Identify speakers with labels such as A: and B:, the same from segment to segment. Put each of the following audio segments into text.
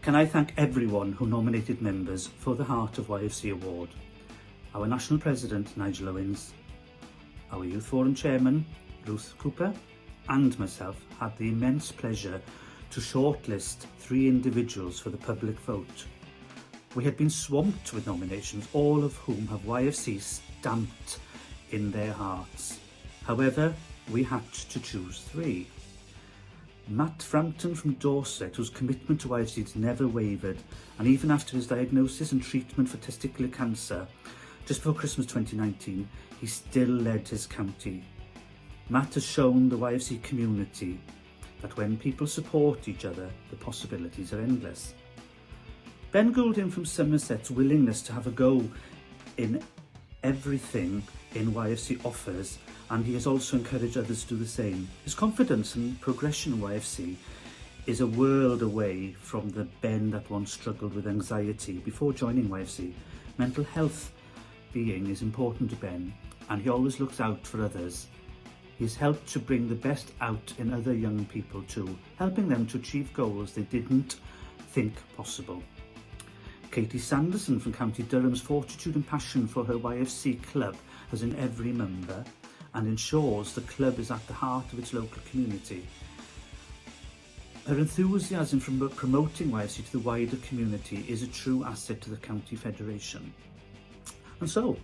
A: Can I thank everyone who nominated members for the Heart of YFC Award? Our National President, Nigel Owens, our Youth Forum Chairman, Ruth Cooper, and myself had the immense pleasure to shortlist 3 individuals for the public vote. We had been swamped with nominations, all of whom have YFC stamped in their hearts. However, we had to choose 3. Matt Frampton from Dorset, whose commitment to YFC has never wavered, and even after his diagnosis and treatment for testicular cancer, just before Christmas 2019, he still led his county. Matt has shown the YFC community that when people support each other, the possibilities are endless. Ben Goulding from Somerset's willingness to have a go in everything in YFC offers, and he has also encouraged others to do the same. His confidence and progression in YFC is a world away from the Ben that once struggled with anxiety before joining YFC. Mental health being is important to Ben, and he always looks out for others. He has helped to bring the best out in other young people too, helping them to achieve goals they didn't think possible. Katie Sanderson from County Durham's fortitude and passion for her YFC club has in every member and ensures the club is at the heart of its local community. Her enthusiasm from promoting YFC to the wider community is a true asset to the County Federation. And so,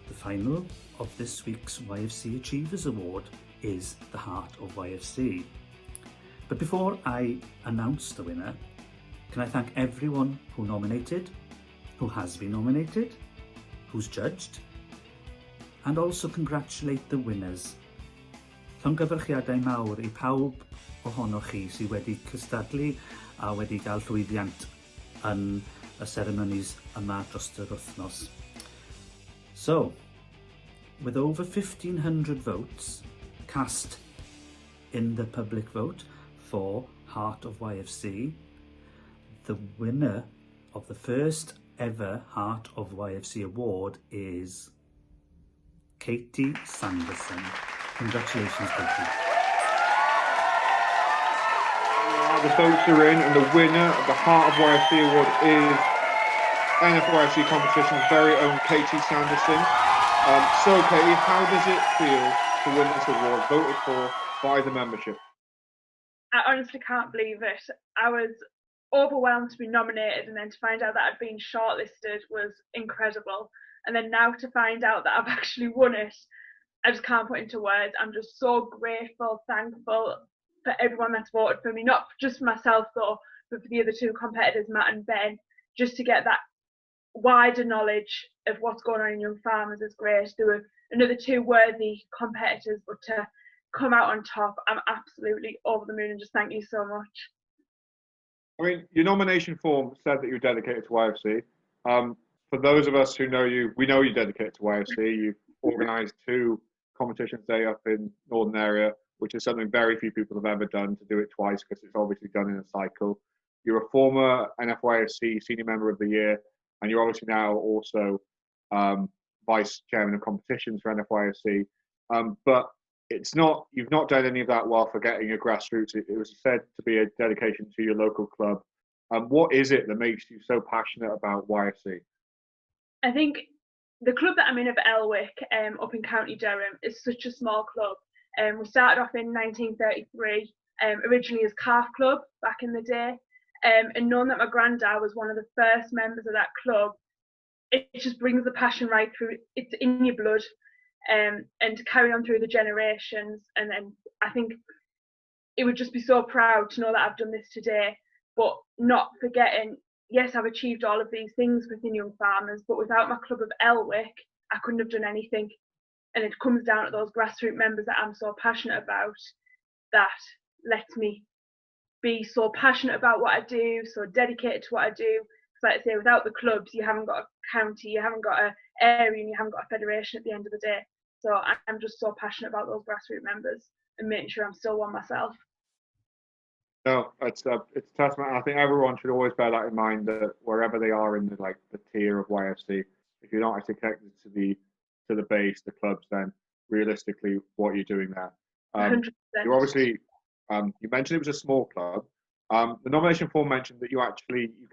A: the final of this week's YFC Achievers Award is the Heart of YFC. But before I announce the winner, can I thank everyone who nominated, who has been nominated, who's judged, and also congratulate the winners. Llongyfarchiadau mawr I pawb ohonoch chi sydd wedi cystadlu a wedi cael llwyddiant yn y ceremonies yma dros yr wythnos. So, with over 1,500 votes cast in the public vote for Heart of YFC, the winner of the first ever Heart of YFC Award is Katie Sanderson. Congratulations, Katie.
B: The votes are in, and the winner of the Heart of YFC Award is NFYFC competition's very own Katie Sanderson. So, Katie, how does it feel to win this award, voted for by the membership?
C: I honestly can't believe it. I was overwhelmed to be nominated, and then to find out that I'd been shortlisted was incredible. And then now to find out that I've actually won it, I just can't put into words. I'm just so grateful, thankful for everyone that's voted for me, not just for myself though, but for the other 2 competitors, Matt and Ben, just to get that wider knowledge of what's going on in young farmers is great. There were another 2 worthy competitors, but to come out on top, I'm absolutely over the moon, and just thank you so much.
B: I mean, your nomination form said that you're dedicated to YFC. For those of us who know you, we know you're dedicated to YFC. You've organised 2 competitions day up in Northern area, which is something very few people have ever done, to do it twice, because it's obviously done in a cycle. You're a former NFYFC Senior Member of the Year, and you're obviously now also Vice Chairman of Competitions for NFYFC. But you've not done any of that while forgetting your grassroots. It was said to be a dedication to your local club. What is it that makes you so passionate about YFC?
C: I think the club that I'm in of Elwick, up in County Durham, is such a small club. We started off in 1933, originally as Calf Club back in the day, and knowing that my granddad was one of the first members of that club, it just brings the passion right through. It's in your blood, and to carry on through the generations. And then I think it would just be so proud to know that I've done this today, but not forgetting, yes, I've achieved all of these things within young farmers, but without my club of Elwick, I couldn't have done anything. And it comes down to those grassroots members that I'm so passionate about, that lets me be so passionate about what I do, so dedicated to what I do. Because like I say, without the clubs, you haven't got a county, you haven't got an area, and you haven't got a federation at the end of the day. So I'm just so passionate about those grassroots members and making sure I'm still one myself.
B: No, it's testament. I think everyone should always bear that in mind, that wherever they are in the tier of YFC, if you're not actually connected to the base, the clubs, then realistically, what you're doing there.
C: 100%.
B: You're obviously, you mentioned it was a small club. The nomination form mentioned that you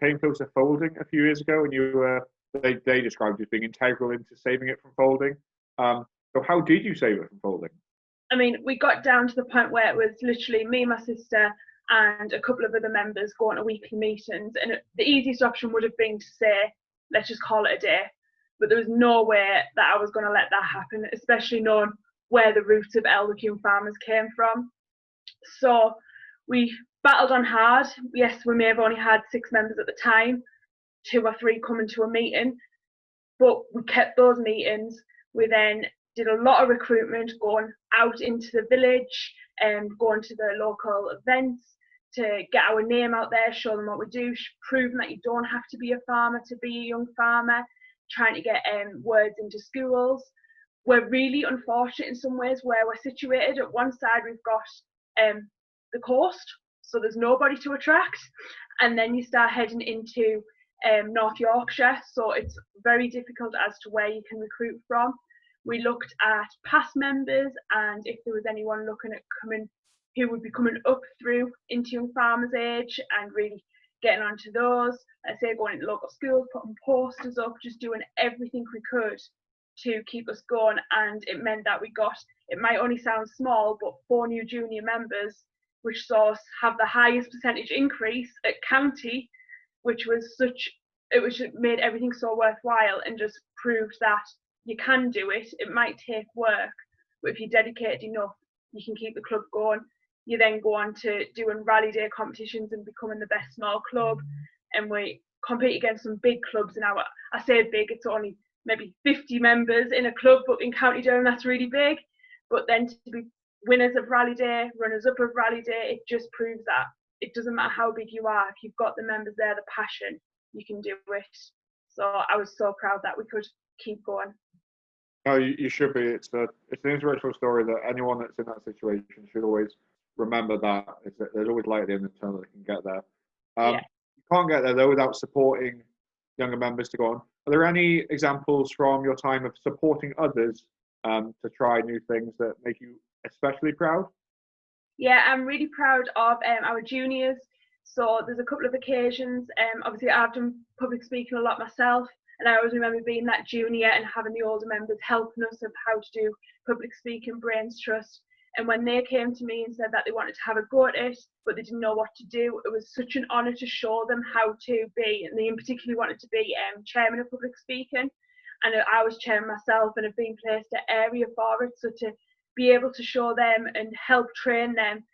B: came close to folding a few years ago, and they described you as being integral into saving it from folding. So how did you save it from folding?
C: I mean, we got down to the point where it was literally me, my sister, and a couple of other members going to weekly meetings. And the easiest option would have been to say, let's just call it a day. But there was no way that I was going to let that happen, especially knowing where the roots of Elwick Young Farmers came from. So we battled on hard. Yes, we may have only had 6 members at the time, 2 or 3 coming to a meeting, but we kept those meetings. We then did a lot of recruitment, going out into the village and going to the local events to get our name out there, show them what we do, proving that you don't have to be a farmer to be a young farmer, trying to get words into schools. We're really unfortunate in some ways where we're situated. At one side we've got the coast, so there's nobody to attract, and then you start heading into North Yorkshire, so it's very difficult as to where you can recruit from. We looked at past members and if there was anyone looking at who would be coming up through into young farmers age, and really getting onto those. I say going into local schools, putting posters up, just doing everything we could to keep us going. And it meant that we got, it might only sound small, but 4 new junior members, which saw us have the highest percentage increase at county, which was it made everything so worthwhile, and just proved that you can do it. It might take work, but if you're dedicated enough, you can keep the club going. You then go on to doing rally day competitions and becoming the best small club. And we compete against some big clubs in I say big, it's only maybe 50 members in a club, but in County Durham that's really big. But then to be winners of rally day, runners up of rally day, it just proves that it doesn't matter how big you are, if you've got the members there, the passion, you can do it. So I was so proud that we could keep going.
B: No, you should be. It's an inspirational story that anyone that's in that situation should always remember that. There's always light at the end of the tunnel that can get there.
C: Yeah.
B: You can't get there though without supporting younger members to go on. Are there any examples from your time of supporting others to try new things that make you especially proud?
C: Yeah, I'm really proud of our juniors. So there's a couple of occasions. Obviously, I've done public speaking a lot myself, and I always remember being that junior and having the older members helping us of how to do public speaking, brains trust. And when they came to me and said that they wanted to have a go at it, but they didn't know what to do, it was such an honour to show them how to be. And they in particular wanted to be chairman of public speaking. And I was chairman myself and have been placed at area for it. So to be able to show them and help train them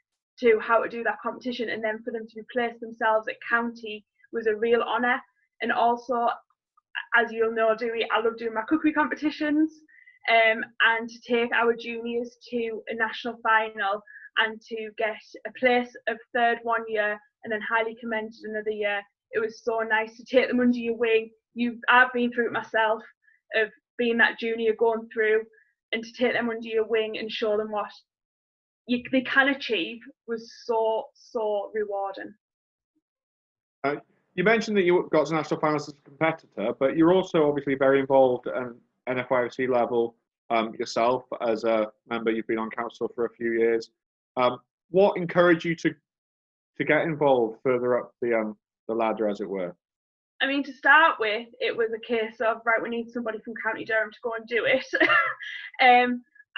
C: to how to do that competition, and then for them to be placed themselves at county was a real honour. And also, as you'll know, Dewey, I love doing my cookery competitions, and to take our juniors to a national final and to get a place of 3rd one year and then highly commended another year. It was so nice to take them under your wing. I've been through it myself, of being that junior going through, and to take them under your wing and show them what they can achieve was so rewarding.
B: You mentioned that you got to national finals as a competitor, but you're also obviously very involved at NFYFC level yourself as a member. You've been on council for a few years. What encouraged you to get involved further up the ladder, as it were?
C: I mean, to start with, it was a case of, right, we need somebody from County Durham to go and do it.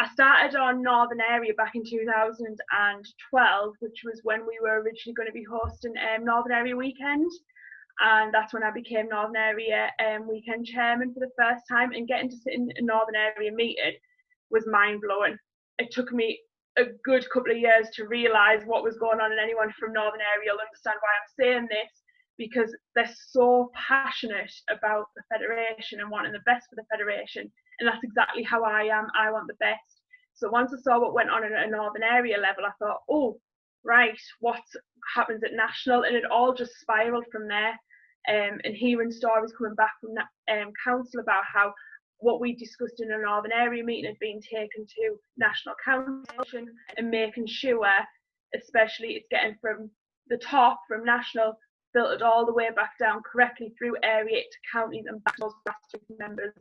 C: I started on Northern Area back in 2012, which was when we were originally going to be hosting Northern Area Weekend. And that's when I became Northern Area Weekend Chairman for the first time. And getting to sit in a Northern Area meeting was mind-blowing. It took me a good couple of years to realise what was going on, and anyone from Northern Area will understand why I'm saying this, because they're so passionate about the Federation and wanting the best for the Federation. And that's exactly how I am. I want the best. So once I saw what went on at a Northern Area level, I thought, oh, right, what happens at national? And it all just spiraled from there. And hearing stories coming back from council about how what we discussed in a Northern Area meeting had been taken to national council, and making sure, especially it's getting from the top, from national, filtered all the way back down correctly through area to counties and back to those grassroots members.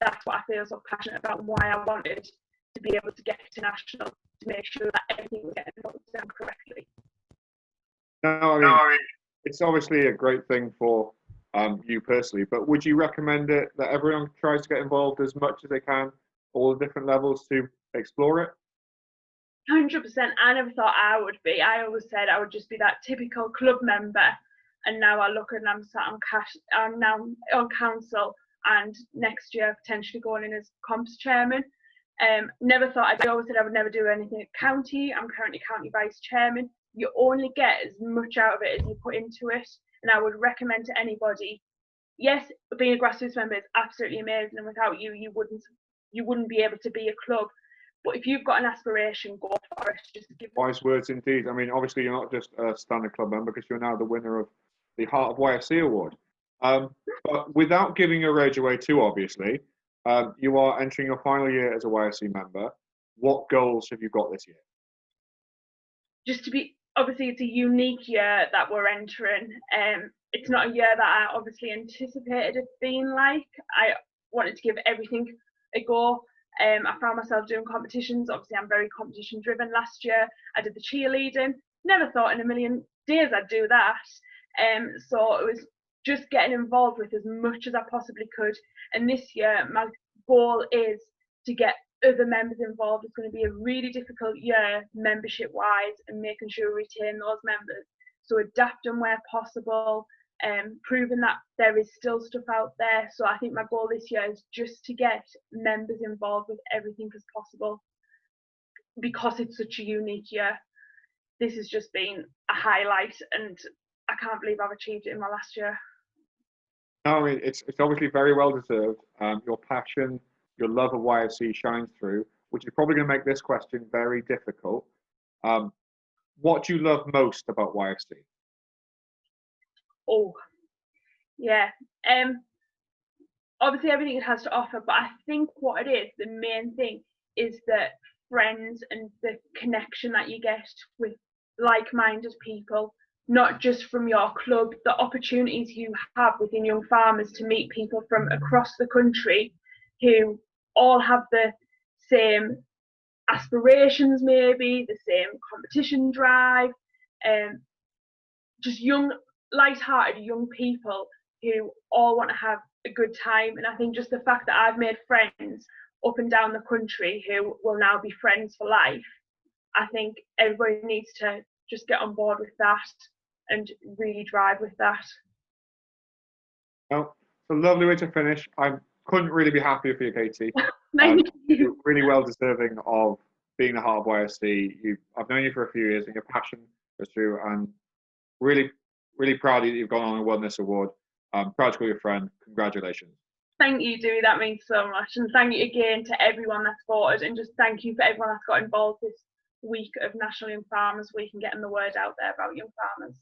C: That's what I feel so passionate about, and why I wanted to be able to get to national, to make sure that everything was getting done correctly.
B: No, I mean, it's obviously a great thing for you personally, but would you recommend it that everyone tries to get involved as much as they can, all the different levels to explore it?
C: 100%. I never thought I would be. I always said I would just be that typical club member, and now I look and I'm sat on cash. I'm now on council, and next year potentially going in as comps chairman. Never thought I always said I would never do anything at county. I'm currently county vice chairman. You only get as much out of it as you put into it, and I would recommend to anybody. Yes, being a grassroots member is absolutely amazing, and without you, you wouldn't be able to be a club. But if you've got an aspiration, go for it. Just give
B: Wise words indeed. I mean, obviously, you're not just a standard club member because you're now the winner of the Heart of YFC Award. But without giving your age away too obviously, you are entering your final year as a YFC member. What goals have you got this year?
C: Just to be, obviously, it's a unique year that we're entering. It's not a year that I obviously anticipated it being like. I wanted to give everything a go. I found myself doing competitions. Obviously, I'm very competition driven. Last year, I did the cheerleading. Never thought in a million days I'd do that. So it was just getting involved with as much as I possibly could. And this year, my goal is to get other members involved. It's going to be a really difficult year membership-wise, and making sure we retain those members. So adapt them where possible. Proving that there is still stuff out there. So I think my goal this year is just to get members involved with everything as possible, because it's such a unique year. This has just been a highlight, and I can't believe I've achieved it in my last year.
B: No, I mean, it's obviously very well deserved. Your passion, your love of YFC shines through, which is probably going to make this question very difficult. What do you love most about YFC?
C: Oh, yeah. Obviously everything it has to offer, but I think what it is, the main thing, is the friends and the connection that you get with like-minded people, not just from your club, the opportunities you have within Young Farmers to meet people from across the country who all have the same aspirations, maybe the same competition drive, just young, light-hearted young people who all want to have a good time. And I think just the fact that I've made friends up and down the country who will now be friends for life, I think everybody needs to just get on board with that and really drive with that.
B: Well, it's a lovely way to finish. I couldn't really be happier for you, Katie.
C: Thank you.
B: You're really well deserving of being the Heart of YFC. I've known you for a few years, and your passion is through, and really, really proud that you've gone on and won this award. Proud to call you a friend. Congratulations.
C: Thank you, Dewey. That means so much. And thank you again to everyone that's voted. And just thank you for everyone that's got involved this week of National Young Farmers Week and getting the word out there about young farmers.